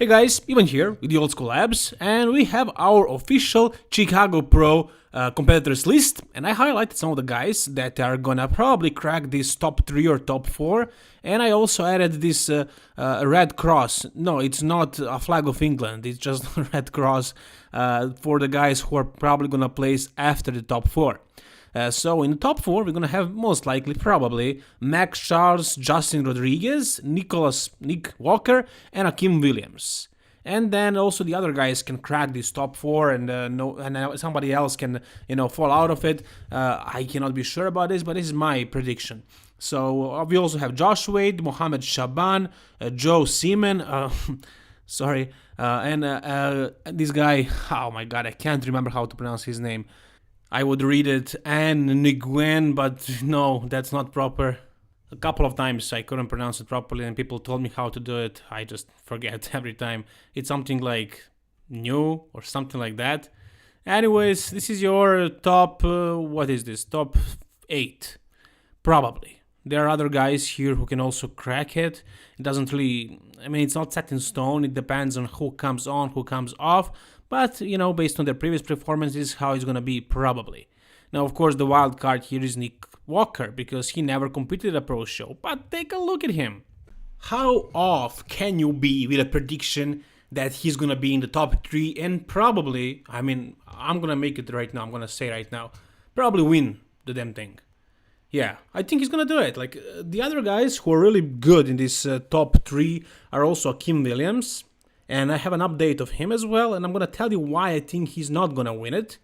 Hey guys, Ivan here with the Old School Labs, and we have our official Chicago Pro competitors list, and I highlighted some of the guys that are gonna probably crack this top 3 or top 4, and I also added this red cross. No, it's not a flag of England, it's just a red cross for the guys who are probably gonna place after the top 4. So in the top 4, we're gonna have most likely, probably, Maxx Charless, Justin Rodriguez, Nick Walker, and Akim Williams. And then also the other guys can crack this top 4, and somebody else can, fall out of it. I cannot be sure about this, but this is my prediction. So we also have Josh Wade, Mohammed Shaban, Joe Seaman, sorry, and this guy. Oh my God, I can't remember how to pronounce his name. I would read it An Nguyen, but no, that's not proper. A couple of times I couldn't pronounce it properly and people told me how to do it. I just forget every time. It's something like new or something like that. Anyways, this is your top, what is this? Top 8. Probably. There are other guys here who can also crack it. It doesn't really, it's not set in stone. It depends on who comes on, who comes off. But, based on their previous performances, how it's going to be, probably. Now, of course, the wild card here is Nick Walker, because he never competed at a pro show. But take a look at him. How off can you be with a prediction that he's going to be in the top 3 and probably, I'm going to make it right now, I'm going to say right now, probably win the damn thing. Yeah, I think he's going to do it. Like, the other guys who are really good in this top 3 are also Akim Williams. And I have an update of him as well, and I'm going to tell you why I think he's not going to win it.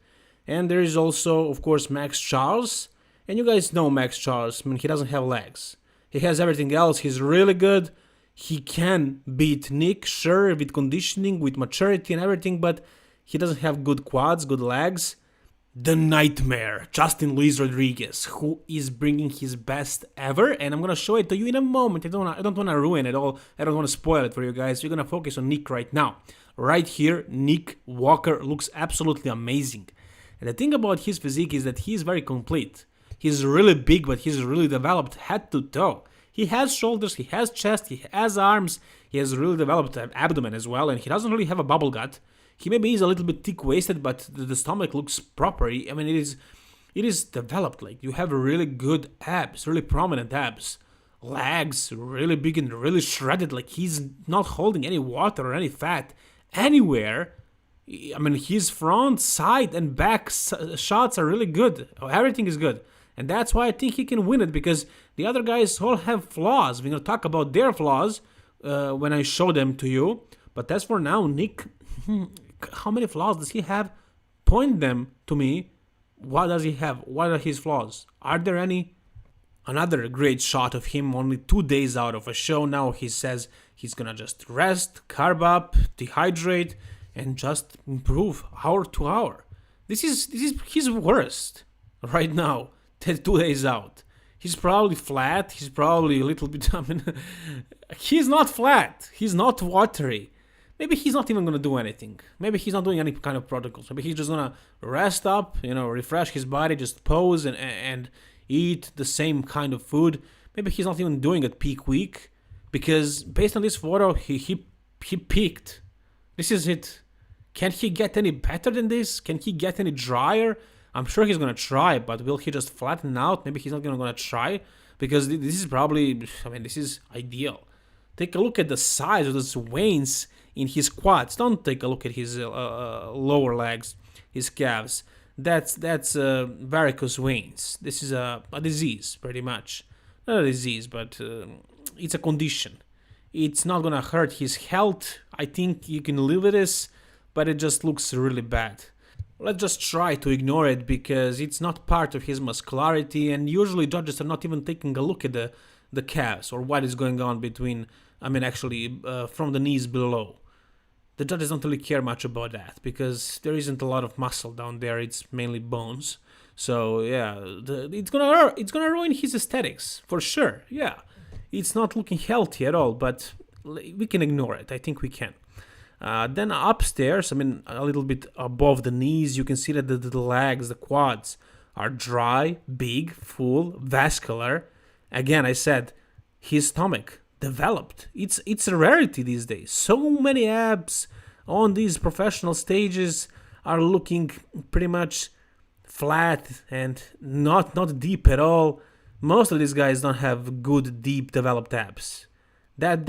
And there is also, of course, Maxx Charless. And you guys know Maxx Charless, he doesn't have legs. He has everything else, he's really good. He can beat Nick, sure, with conditioning, with maturity and everything, but he doesn't have good quads, good legs. The Nightmare, Justin Luis Rodriguez, who is bringing his best ever, and I'm gonna show it to you in a moment. I don't wanna ruin it all. I don't wanna spoil it for you guys. We're gonna focus on Nick right now. Right here, Nick Walker looks absolutely amazing. And the thing about his physique is that he's very complete. He's really big, but he's really developed head to toe. He has shoulders, he has chest, he has arms, he has really developed abdomen as well, and he doesn't really have a bubble gut. He maybe is a little bit thick-waisted, but the stomach looks proper. It is developed. Like, you have really good abs, really prominent abs. Legs, really big and really shredded. Like, he's not holding any water or any fat anywhere. His front, side, and back shots are really good. Everything is good. And that's why I think he can win it, because the other guys all have flaws. We're going to talk about their flaws when I show them to you. But as for now, Nick... How many flaws does he have? Point them to me. What does he have? What are his flaws? Are there any? Another great shot of him only 2 days out of a show. Now he says he's gonna just rest, carb up, dehydrate, and just improve hour to hour. This is his worst right now. 2 days out. He's probably flat. He's probably a little bit. He's not flat. He's not watery. Maybe he's not even going to do anything. Maybe he's not doing any kind of protocols. Maybe he's just going to rest up, refresh his body, just pose and eat the same kind of food. Maybe he's not even doing it peak week, because based on this photo, he peaked. This is it. Can he get any better than this? Can he get any drier? I'm sure he's going to try, but will he just flatten out? Maybe he's not going to try, because this is probably, this is ideal. Take a look at the size of those veins in his quads. Don't take a look at his lower legs, his calves. That's varicose veins. This is a disease, pretty much. Not a disease, but it's a condition. It's not gonna hurt his health. I think you can live with this, but it just looks really bad. Let's just try to ignore it, because it's not part of his muscularity, and usually judges are not even taking a look at the calves or what is going on between, from the knees below. The judges don't really care much about that, because there isn't a lot of muscle down there. It's mainly bones. So yeah, it's gonna ruin his aesthetics for sure. Yeah, it's not looking healthy at all. But we can ignore it. I think we can. Then upstairs, a little bit above the knees, you can see that the legs, the quads, are dry, big, full, vascular. Again, I said his stomach developed. It's a rarity these days. So many abs on these professional stages are looking pretty much flat and not deep at all. Most of these guys don't have good deep developed abs. That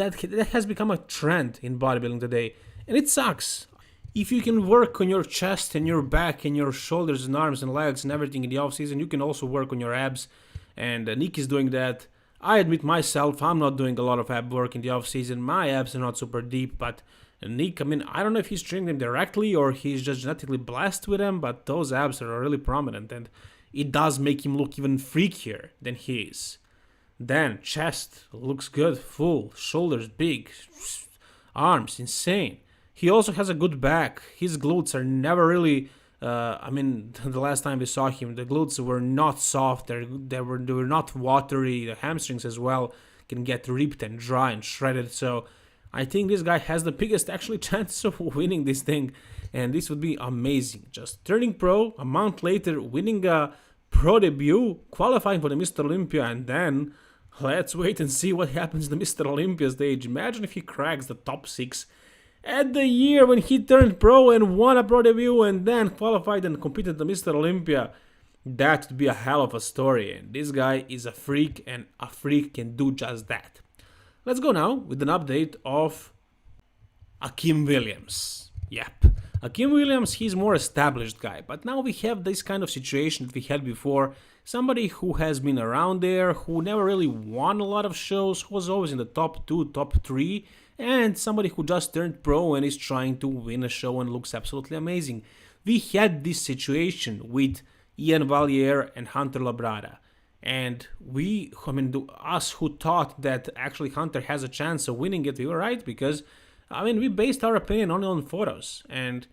has become a trend in bodybuilding today, and it sucks. If you can work on your chest and your back and your shoulders and arms and legs and everything in the off season, you can also work on your abs. And Nick is doing that. I admit myself, I'm not doing a lot of ab work in the off season. My abs are not super deep, but Nick, I mean, I don't know if he's training them directly or he's just genetically blessed with them, but those abs are really prominent, and it does make him look even freakier than he is. Then chest looks good, full, shoulders big, arms insane. He also has a good back. His glutes are never really. The last time we saw him, the glutes were not soft. They were not watery. The hamstrings as well can get ripped and dry and shredded. So I think this guy has the biggest actually chance of winning this thing, and this would be amazing. Just turning pro a month later, winning a pro debut, qualifying for the Mr. Olympia, and then let's wait and see what happens in the Mr. Olympia stage. Imagine if he cracks the top 6 at the year when he turned pro and won a pro debut and then qualified and competed at the Mr. Olympia. That would be a hell of a story, and this guy is a freak, and a freak can do just that. Let's go now with an update of Akim Williams. Yep, Akim Williams, he's more established guy, but now we have this kind of situation that we had before. Somebody who has been around there, who never really won a lot of shows, who was always in the top 2, top 3, and somebody who just turned pro and is trying to win a show and looks absolutely amazing. We had this situation with Ian Valliere and Hunter Labrada. And us who thought that actually Hunter has a chance of winning it, we were right, because, we based our opinion only on photos. And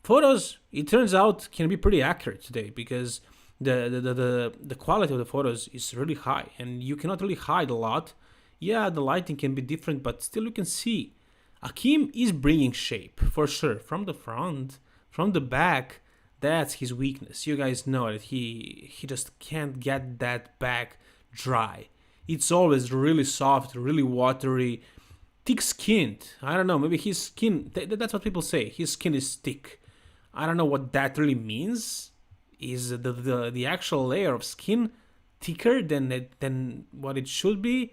photos, it turns out, can be pretty accurate today, because the quality of the photos is really high, and you cannot really hide a lot. Yeah, the lighting can be different, but still you can see. Akim is bringing shape, for sure. From the front, from the back, that's his weakness. You guys know that he just can't get that back dry. It's always really soft, really watery, thick-skinned. I don't know, maybe his skin, that's what people say. His skin is thick. I don't know what that really means. Is the actual layer of skin thicker than what it should be?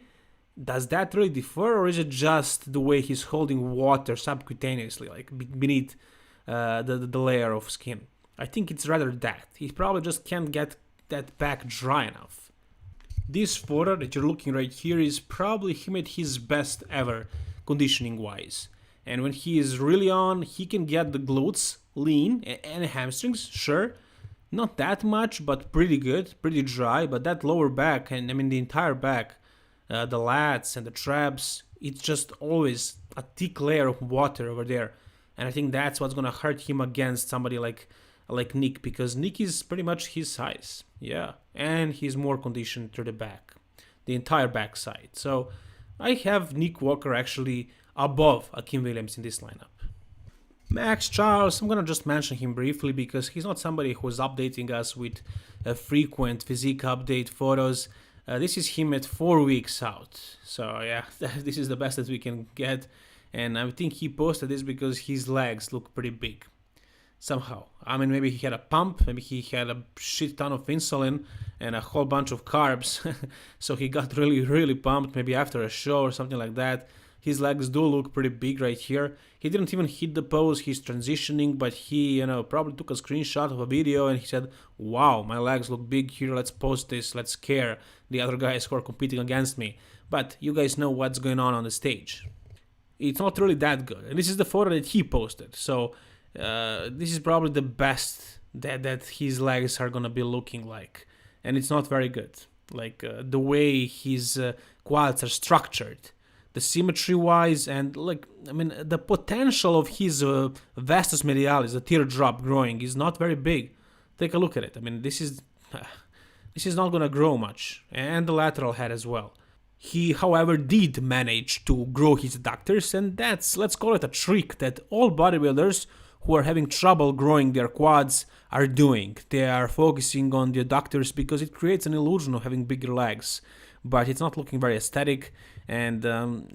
Does that really differ, or is it just the way he's holding water subcutaneously, like beneath the layer of skin? I think it's rather that. He probably just can't get that back dry enough. This photo that you're looking right here is probably him at his best ever, conditioning-wise. And when he is really on, he can get the glutes lean and hamstrings, sure. Not that much, but pretty good, pretty dry. But that lower back, and the entire back, the lats and the traps, it's just always a thick layer of water over there. And I think that's what's gonna hurt him against somebody like Nick, because Nick is pretty much his size, yeah, and he's more conditioned to the back, the entire back side. So I have Nick Walker actually above Akim Williams in this lineup. Maxx Charless, I'm gonna just mention him briefly because he's not somebody who's updating us with frequent physique update photos. This is him at 4 weeks out. So yeah, this is the best that we can get. And I think he posted this because his legs look pretty big. Somehow. Maybe he had a pump, maybe he had a shit ton of insulin and a whole bunch of carbs. So he got really, really pumped, maybe after a show or something like that. His legs do look pretty big right here. He didn't even hit the pose, he's transitioning, but he, probably took a screenshot of a video and he said, wow, my legs look big here, let's post this, let's scare the other guys who are competing against me. But you guys know what's going on the stage. It's not really that good. And this is the photo that he posted. So this is probably the best that his legs are gonna be looking like. And it's not very good. Like the way his quads are structured. The symmetry wise, and the potential of his vastus medialis, the teardrop growing, is not very big. Take a look at it. This is not gonna grow much, and the lateral head as well. He, however, did manage to grow his adductors, and that's, let's call it a trick that all bodybuilders who are having trouble growing their quads are doing. They are focusing on the adductors because it creates an illusion of having bigger legs. but it's not looking very aesthetic, and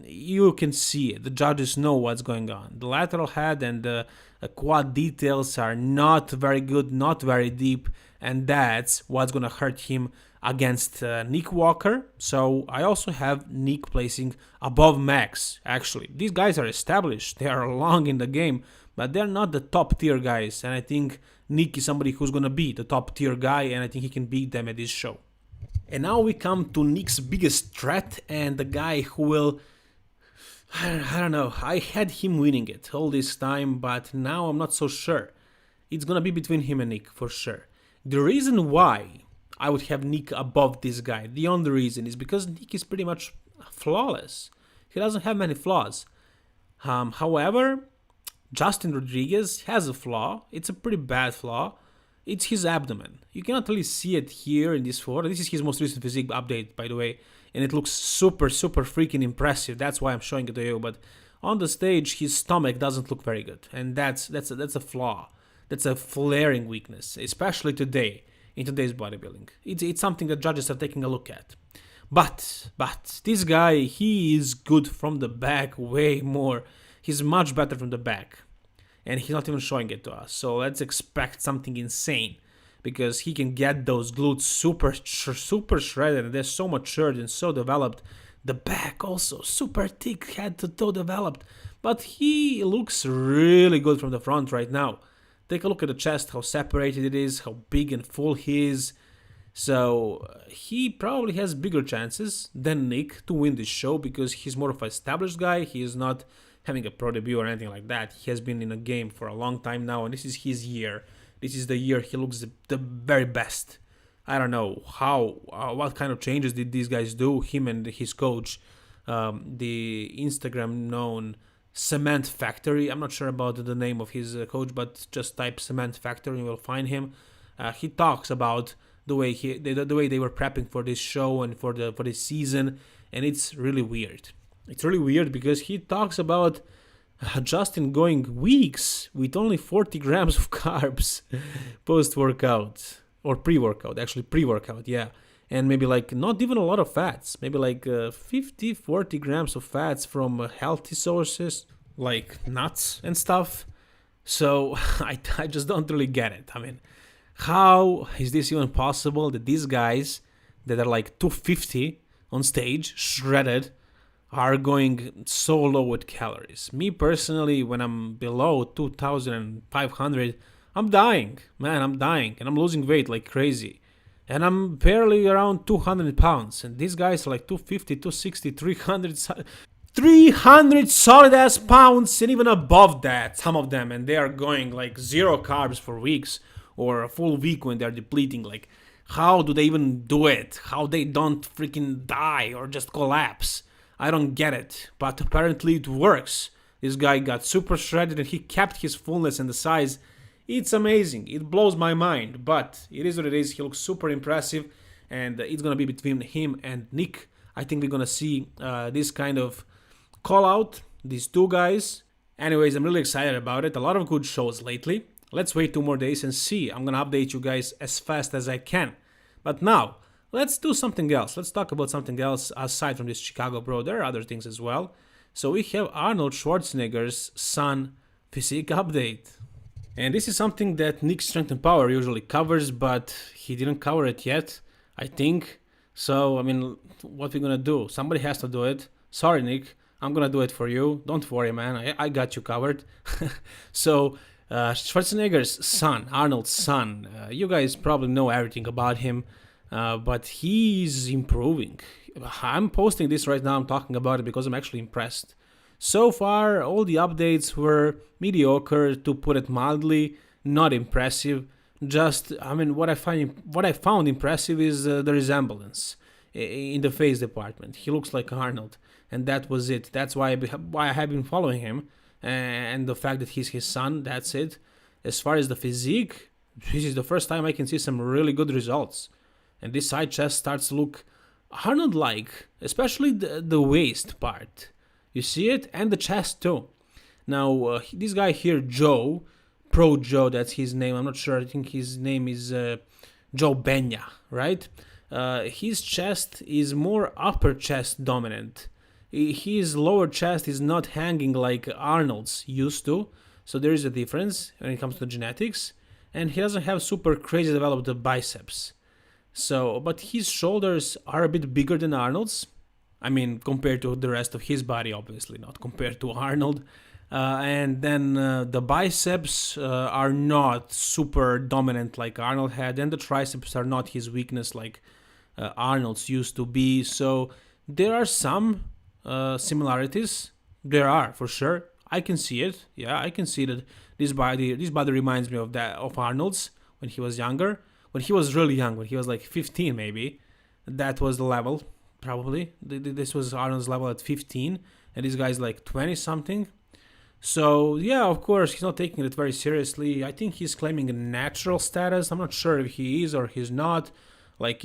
you can see it. The judges know what's going on. The lateral head and the quad details are not very good, not very deep, and that's what's gonna hurt him against Nick Walker. So I also have Nick placing above Maxx. Actually, these guys are established, they are long in the game, but they're not the top tier guys, and I think Nick is somebody who's gonna be the top tier guy, and I think he can beat them at this show. And now we come to Nick's biggest threat, and the guy who will, I don't know, I had him winning it all this time, but now I'm not so sure. It's gonna be between him and Nick for sure. The reason why I would have Nick above this guy, the only reason, is because Nick is pretty much flawless. He doesn't have many flaws. However, Justin Rodriguez has a flaw. It's a pretty bad flaw. It's his abdomen. You cannot really see it here in this photo. This is his most recent physique update, by the way, and it looks super freaking impressive. That's why I'm showing it to you. But on the stage, his stomach doesn't look very good, and that's a flaw. That's a flaring weakness, especially today in today's bodybuilding. It's something that judges are taking a look at. But this guy, he is good from the back way more. He's much better from the back. And he's not even showing it to us. So let's expect something insane, because he can get those glutes super shredded, and they're so matured and so developed. The back also super thick, head to toe developed. But he looks really good from the front right now. Take a look at the chest, how separated it is, how big and full he is. So he probably has bigger chances than Nick to win this show, because he's more of an established guy. He is not having a pro debut or anything like that. He has been in a game for a long time now, and this is his year. This is the year he looks the very best. I don't know what kind of changes did these guys do, him and his coach, the Instagram known Cement Factory. I'm not sure about the name of his coach, but just type Cement Factory and you will find him. He talks about the way they were prepping for this show and for this season, and it's really weird. It's really weird because he talks about Justin going weeks with only 40 grams of carbs post-workout, or pre-workout, actually pre-workout, yeah. And maybe like not even a lot of fats, maybe like 40 grams of fats from healthy sources, like nuts and stuff. So I just don't really get it. I mean, how is this even possible that these guys that are like 250 on stage, shredded, are going so low with calories? Me personally, when I'm below 2,500, I'm dying, man, I'm dying, and I'm losing weight like crazy. And I'm barely around 200 pounds, and these guys are like 250, 260, 300 solid ass pounds, and even above that, some of them, and they are going like zero carbs for weeks, or a full week when they're depleting. Like, how do they even do it? How they don't freaking die or just collapse? I don't get it, but apparently it works. This guy got super shredded and he kept his fullness and the size. It's amazing. It blows my mind, but it is what it is. He looks super impressive, and it's going to be between him and Nick. I think we're going to see this kind of call out, these two guys. Anyways, I'm really excited about it. A lot of good shows lately. Let's wait 2 more days and see. I'm going to update you guys as fast as I can. But now, let's do something else. Let's talk about something else aside from this Chicago Bro. There are other things as well. So we have Arnold Schwarzenegger's son physique update. And this is something that Nick Strength and Power usually covers, but he didn't cover it yet, I think. So, I mean, what we're gonna do? Somebody has to do it. Sorry, Nick. I'm gonna do it for you. Don't worry, man. I got you covered. So, Schwarzenegger's son, Arnold's son. You guys probably know everything about him, but he's improving. I'm posting this right now. I'm talking about it because I'm actually impressed. So far, all the updates were mediocre, to put it mildly, not impressive. Just, I mean, what I found impressive is the resemblance in the face department. He looks like Arnold, and that was it. That's why I have been following him, and the fact that he's his son. That's it. As far as the physique, this is the first time I can see some really good results, and this side chest starts to look Arnold-like, especially the waist part. You see it? And the chest too. Now, this guy here, Joe, Pro Joe, that's his name. I'm not sure. I think his name is Joe Benya, right? his chest is more upper chest dominant. His lower chest is not hanging like Arnold's used to, so there is a difference when it comes to genetics. And he doesn't have super crazy developed biceps. So, but his shoulders are a bit bigger than Arnold's. I mean, compared to the rest of his body, obviously, not compared to Arnold. And then the biceps are not super dominant like Arnold had, and the triceps are not his weakness like Arnold's used to be. So there are some similarities. There are, for sure. I can see it. Yeah, I can see that this body reminds me of Arnold's when he was younger. When he was really young, when he was like 15 maybe, that was the level, probably. This was Arnold's level at 15, and this guy's like 20 something. So yeah, of course, he's not taking it very seriously. I think he's claiming a natural status. I'm not sure if he is or he's not. Like,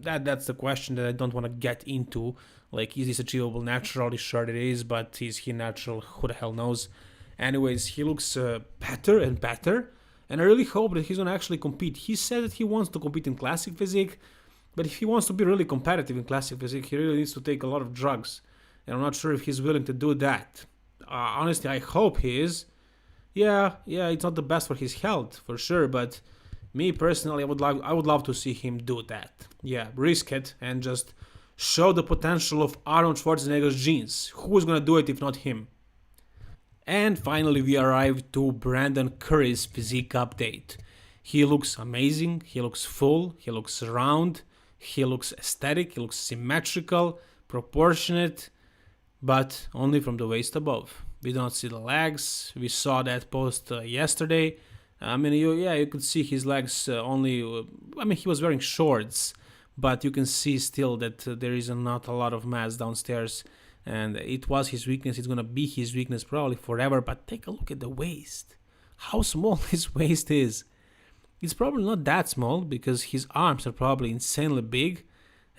that's the question that I don't want to get into. Like, is this achievable naturally? Sure it is, but is he natural? Who the hell knows? Anyways, he looks better and better, and I really hope that he's going to actually compete. He said that he wants to compete in classic physique, but if he wants to be really competitive in classic physique, he really needs to take a lot of drugs, and I'm not sure if he's willing to do that. Honestly, I hope he is. Yeah, it's not the best for his health, for sure, but me personally, I would love to see him do that. Yeah, risk it and just show the potential of Arnold Schwarzenegger's genes. Who's gonna do it if not him? And finally, we arrived to Brandon Curry's physique update. He looks amazing, he looks full, he looks round, he looks aesthetic, he looks symmetrical, proportionate, but only from the waist above. We don't see the legs. We saw that post yesterday. You could see his legs only. He was wearing shorts, but you can see still that there is not a lot of mass downstairs, and it was his weakness. It's gonna be his weakness probably forever. But take a look at the waist. How small his waist is. It's probably not that small because his arms are probably insanely big,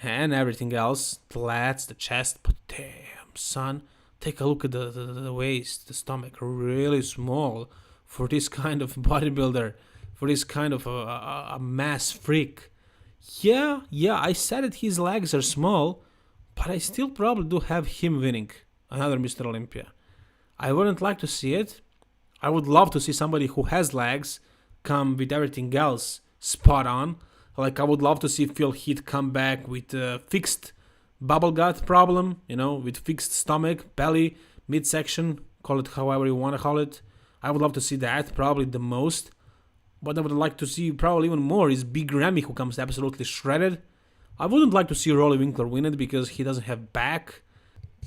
and everything else, the lats, the chest. But damn, son, take a look at the waist, the stomach, really small for this kind of bodybuilder, for this kind of a mass freak. Yeah, I said that his legs are small, but I still probably do have him winning another Mr. Olympia. I wouldn't like to see it. I would love to see somebody who has legs come with everything else spot on. Like, I would love to see Phil Heath come back with a fixed bubble gut problem, with fixed stomach, belly, midsection, call it however you want to call it. I would love to see that, probably the most. What I would like to see probably even more is Big Ramy, who comes absolutely shredded. I wouldn't like to see Rolly Winkler win it because he doesn't have back.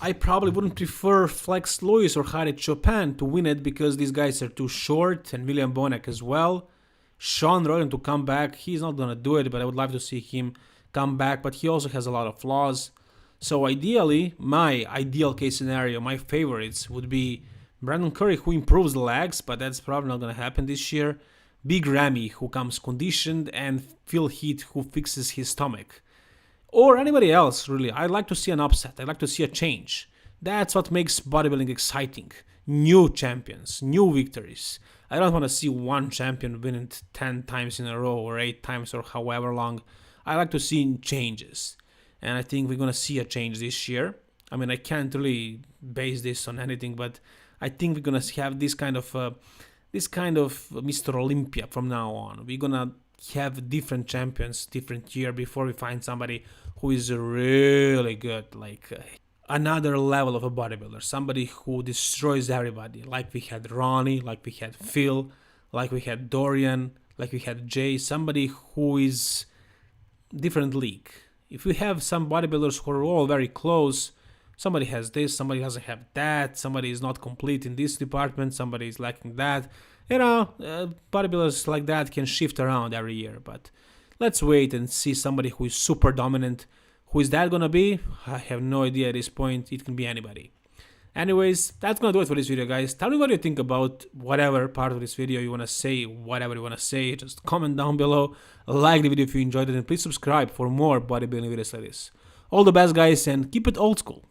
I probably wouldn't prefer Flex Lewis or Harit Chopin to win it because these guys are too short, and William Bonac as well. Sean Roden to come back, he's not gonna do it, but I would love to see him come back, but he also has a lot of flaws. So ideally, my ideal case scenario, my favorites would be Brandon Curry, who improves the legs, but that's probably not gonna happen this year. Big Ramy, who comes conditioned, and Phil Heath, who fixes his stomach. Or anybody else, really. I'd like to see an upset. I'd like to see a change. That's what makes bodybuilding exciting. New champions, new victories. I don't want to see one champion win it 10 times in a row or 8 times or however long. I like to see changes. And I think we're going to see a change this year. I can't really base this on anything, but I think we're going to have this kind of Mr. Olympia from now on. We're going to have different champions, different year before we find somebody who is really good, like another level of a bodybuilder, somebody who destroys everybody, like we had Ronnie, like we had Phil, like we had Dorian, like we had Jay, somebody who is different league. If we have some bodybuilders who are all very close, somebody has this, somebody doesn't have that, somebody is not complete in this department, somebody is lacking that. Bodybuilders like that can shift around every year, but let's wait and see somebody who is super dominant. Who is that gonna be? I have no idea at this point. It can be anybody. Anyways, that's gonna do it for this video, guys. Tell me what you think about whatever part of this video you wanna say, whatever you wanna say. Just comment down below, like the video if you enjoyed it, and please subscribe for more bodybuilding videos like this. All the best, guys, and keep it old school.